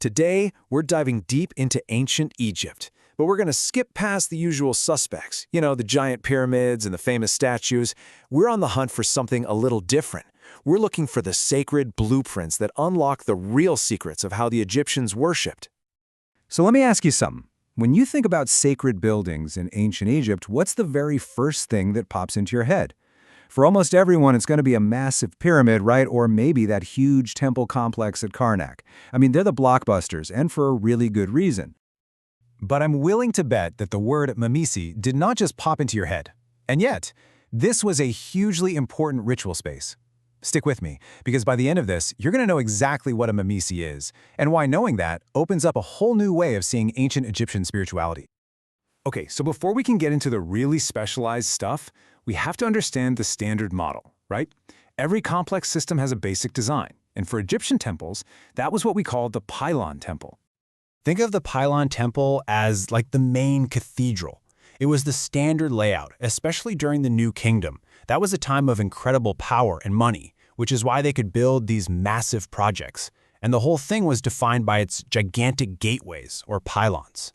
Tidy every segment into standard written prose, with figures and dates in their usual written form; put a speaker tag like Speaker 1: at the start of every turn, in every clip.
Speaker 1: Today, we're diving deep into ancient Egypt, but we're going to skip past the usual suspects, the giant pyramids and the famous statues. We're on the hunt for something a little different. We're looking for the sacred blueprints that unlock the real secrets of how the Egyptians worshipped.
Speaker 2: So let me ask you something. When you think about sacred buildings in ancient Egypt, what's the very first thing that pops into your head? For almost everyone, it's going to be a massive pyramid, right? Or maybe that huge temple complex at Karnak. I mean, they're the blockbusters, and for a really good reason. But I'm willing to bet that the word Mammisi did not just pop into your head. And yet, this was a hugely important ritual space. Stick with me, because by the end of this, you're going to know exactly what a Mammisi is, and why knowing that opens up a whole new way of seeing ancient Egyptian spirituality. Okay, so before we can get into the really specialized stuff, we have to understand the standard model, right? Every complex system has a basic design, and for Egyptian temples, that was what we called the Pylon temple. Think of the Pylon temple as like the main cathedral. It was the standard layout, especially during the New Kingdom. That was a time of incredible power and money, which is why they could build these massive projects. And the whole thing was defined by its gigantic gateways, or pylons.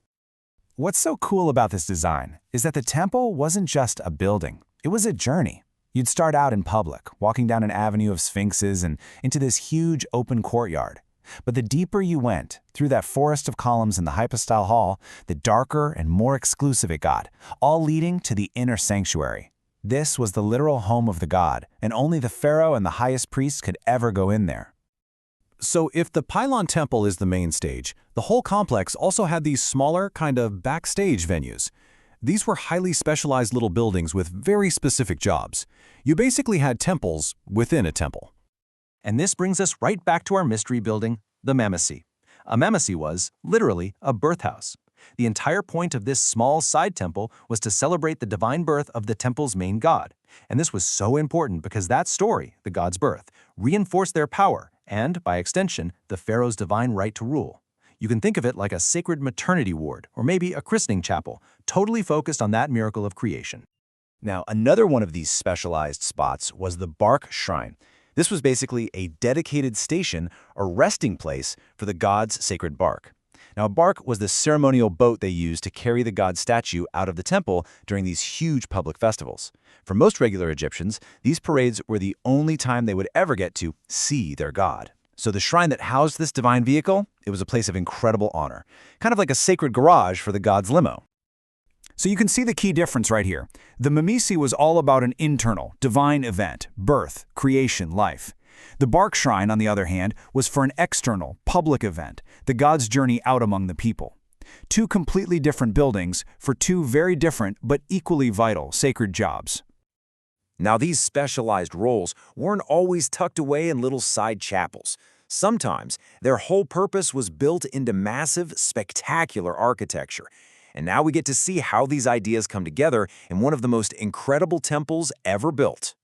Speaker 2: What's so cool about this design is that the temple wasn't just a building. It was a journey. You'd start out in public, walking down an avenue of sphinxes and into this huge open courtyard. But the deeper you went, through that forest of columns in the hypostyle hall, the darker and more exclusive it got, all leading to the inner sanctuary. This was the literal home of the god, and only the pharaoh and the highest priests could ever go in there. So if the Pylon temple is the main stage, the whole complex also had these smaller, kind of backstage venues. These were highly specialized little buildings with very specific jobs. You basically had temples within a temple. And this brings us right back to our mystery building, the Mammisi. A Mammisi was, literally, a birthhouse. The entire point of this small side temple was to celebrate the divine birth of the temple's main god. And this was so important because that story, the god's birth, reinforced their power and, by extension, the pharaoh's divine right to rule. You can think of it like a sacred maternity ward or maybe a christening chapel, totally focused on that miracle of creation. Now, another one of these specialized spots was the Barque shrine. This was basically a dedicated station or resting place for the god's sacred bark. Now, a bark was the ceremonial boat they used to carry the god's statue out of the temple during these huge public festivals. For most regular Egyptians, these parades were the only time they would ever get to see their god. So the shrine that housed this divine vehicle, it was a place of incredible honor, kind of like a sacred garage for the god's limo. So you can see the key difference right here. The Mammisi was all about an internal, divine event, birth, creation, life. The Barque shrine, on the other hand, was for an external, public event, the god's journey out among the people. Two completely different buildings for two very different but equally vital sacred jobs.
Speaker 1: Now, these specialized roles weren't always tucked away in little side chapels. Sometimes, their whole purpose was built into massive, spectacular architecture. And now we get to see how these ideas come together in one of the most incredible temples ever built.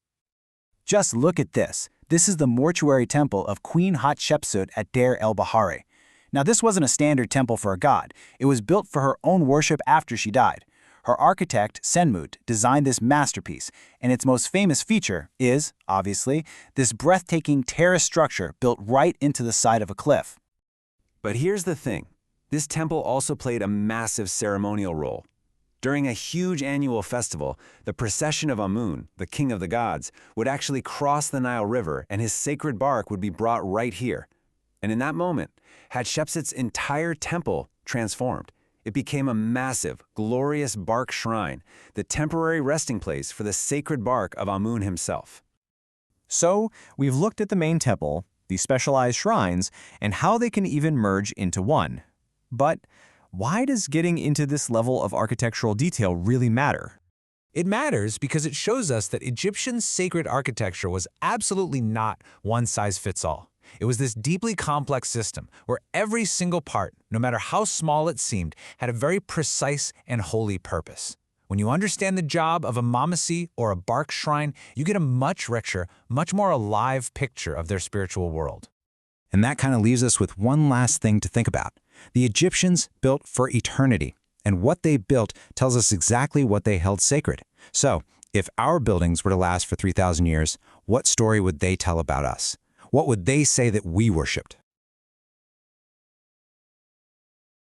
Speaker 2: Just look at this. This is the mortuary temple of Queen Hatshepsut at Deir el-Bahari. Now, this wasn't a standard temple for a god. It was built for her own worship after she died. Her architect, Senmut, designed this masterpiece, and its most famous feature is, obviously, this breathtaking terrace structure built right into the side of a cliff.
Speaker 1: But here's the thing. This temple also played a massive ceremonial role. During a huge annual festival, the procession of Amun, the king of the gods, would actually cross the Nile River and his sacred bark would be brought right here. And in that moment, Hatshepsut's entire temple transformed. It became a massive, glorious bark shrine, the temporary resting place for the sacred bark of Amun himself.
Speaker 2: So, we've looked at the main temple, the specialized shrines, and how they can even merge into one. But why does getting into this level of architectural detail really matter?
Speaker 3: It matters because it shows us that Egyptian sacred architecture was absolutely not one-size-fits-all. It was this deeply complex system where every single part, no matter how small it seemed, had a very precise and holy purpose. When you understand the job of a Mammisi or a Barque shrine, you get a much richer, much more alive picture of their spiritual world.
Speaker 2: And that kind of leaves us with one last thing to think about. The Egyptians built for eternity, and what they built tells us exactly what they held sacred. So, if our buildings were to last for 3,000 years, what story would they tell about us? What would they say that we worshipped?